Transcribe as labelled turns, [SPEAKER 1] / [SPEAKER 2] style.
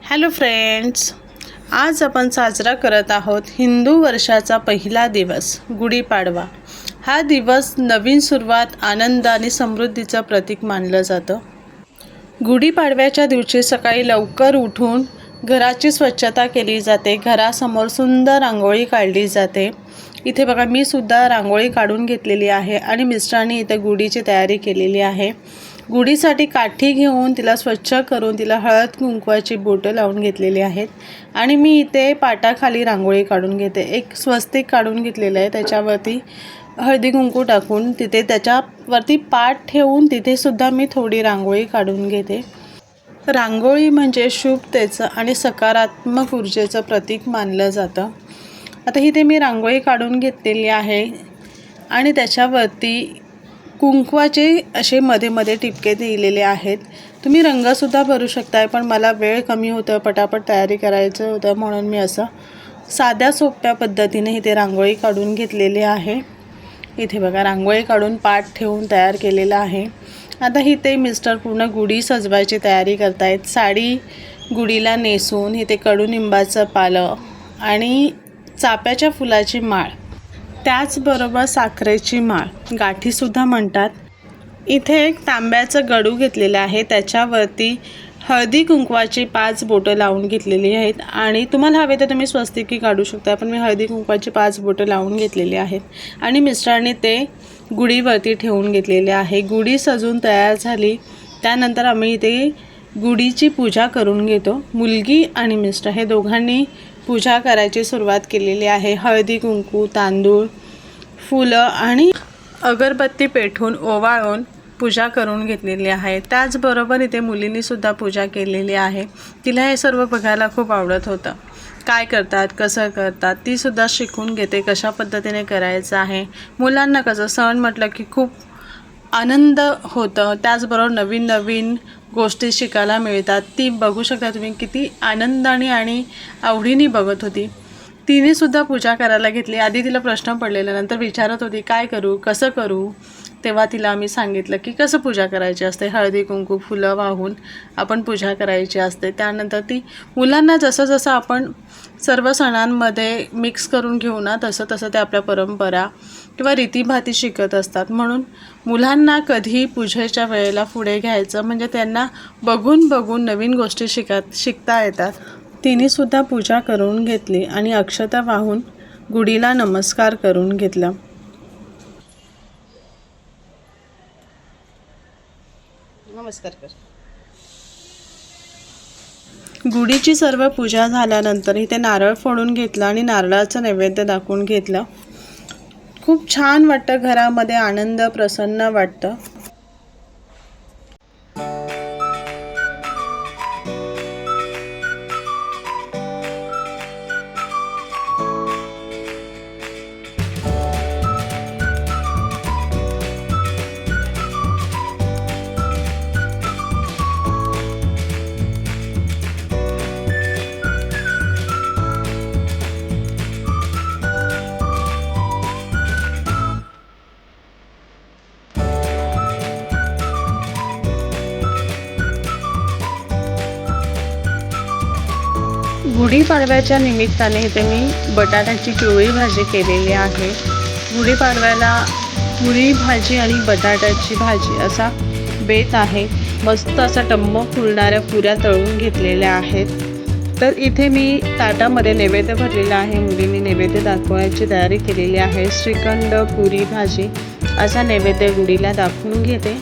[SPEAKER 1] Hello friends, आज आपण साजरा करत आहोत हिंदू वर्षाचा पहिला दिवस गुढीपाडवा। हा दिवस नवीन सुरुवात, आनंद आणि समृद्धीचं प्रतीक मानलं जातं। गुढीपाडव्याच्या दिवशी सकाळी लवकर उठून घराची स्वच्छता केली जाते। घरासमोर सुंदर रांगोळी काढली जाते। इथे बघा, मी सुद्धा रांगोळी काढून घेतलेली आहे आणि मिस्टरांनी इथे गुढीची तयारी केलेली आहे। गुढीसाठी काठी घेऊन तिला स्वच्छ करून तिला हळद कुंकवाची बोटं लावून घेतलेली आहेत आणि मी इथे पाटाखाली रांगोळी काढून घेते। एक स्वस्तिक काढून घेतलेलं आहे, त्याच्यावरती हळदी कुंकू टाकून तिथे त्याच्यावरती पाट ठेवून तिथे सुद्धा मी थोडी रांगोळी काढून घेते। रांगोळी म्हणजे शुभतेचं आणि सकारात्मक ऊर्जेचं प्रतीक मानलं जातं। आता इथे मी रांगोळी काढून घेतलेली आहे आणि त्याच्यावरती कुंकवाचे असे मध्ये मध्ये टिपके दिलेले आहेत। तुम्ही रंगसुद्धा भरू शकताय, पण मला वेळ कमी होतं, पटापट तयारी करायचं होतं, म्हणून मी असं साध्या सोप्या पद्धतीने इथे रांगोळी काढून घेतलेली आहे। इथे बघा, रांगोळी काढून पाट ठेवून तयार केलेला आहे। आता इथे मिस्टर पूर्ण गुढी सजवायची तयारी करतायत। साडी गुढीला नेसून इथे कडुनिंबाचं पालं आणि चाफ्याच्या फुलाची माळ, त्याचबरोबर साखरेची माळ, गाठीसुद्धा म्हणतात। इथे एक तांब्याचं गडू घेतलेलं आहे, त्याच्यावरती हळदी कुंकवाची 5 बोटं लावून घेतलेली आहेत आणि तुम्हाला हवे तर तुम्ही स्वस्तिकी काढू शकता, पण मी हळदी कुंकवाची 5 बोटं लावून घेतलेली आहेत आणि मिस्टरांनी ते गुढीवरती ठेवून घेतलेले आहे। गुढी सजून तयार झाली त्यानंतर आम्ही इथे गुढीची पूजा करून घेतो। मुलगी आणि मिस्टर हे दोघांनी पूजा करायची सुरुवात केलेली आहे। हळदी कुंकू, तांदूळ, फुलं आणि अगरबत्ती पेटवून ओवाळून पूजा करून घेतलेली आहे। त्याचबरोबर इथे मुलींनी सुद्धा पूजा केलेली आहे। तिला हे सर्व बघायला खूप आवडत होतं। काय करतात, कसं करतात, ती सुद्धा शिकून घेते, कशा पद्धतीने करायचं आहे। मुलांना कसं सण म्हटलं की खूप आनंद होतं, त्याचबरोबर नवीन नवीन गोष्टी शिकायला मिळतात। ती बघू शकता तुम्ही किती आनंदाने आणि आवडीने बघत होती। तिने सुद्धा पूजा करायला घेतली। आधी तिला प्रश्न पडलेला, नंतर विचारत होती काय करू, कसं करू। तेव्हा तिला आम्ही सांगितलं की कसं पूजा करायची असते, हळदी कुंकू फुलं वाहून आपण पूजा करायची असते। त्यानंतर ती मुलांना जसं जसं आपण सर्व सणांमध्ये मिक्स करून घेऊ ना, तसं तसं ते आपल्या परंपरा किंवा रीतीभाती शिकत असतात। म्हणून मुलांना कधी पूजेच्या वेळेला पुढे घ्यायचं, म्हणजे त्यांना बघून बघून नवीन गोष्टी शिकता येतात। तिने सुद्धा पूजा करून घेतली आणि अक्षता वाहून गुढीला नमस्कार करून घेतला। नमस्कार कर। गुढीची सर्व पूजा झाल्यानंतर इथे नारळ फोडून घेतला आणि नारळाचं नैवेद्य दाखवून घेतलं। खूप छान वाटतं, घरामध्ये आनंद प्रसन्न वाटतं। गुढीपाडव्याच्या निमित्ताने इथे मी बटाट्याची पिवळी भाजी केलेली आहे। गुढीपाडव्याला पुरी भाजी आणि बटाट्याची भाजी असा बेत आहे। मस्त असा टम्म फुलणाऱ्या पुऱ्या तळून घेतलेल्या आहेत। तर इथे मी ताटामध्ये नैवेद्य भरलेला आहे। मुलींनी नैवेद्य दाखवायची तयारी केलेली आहे। श्रीखंड, पुरी भाजी असा नैवेद्य गुढीला दाखवून घेते।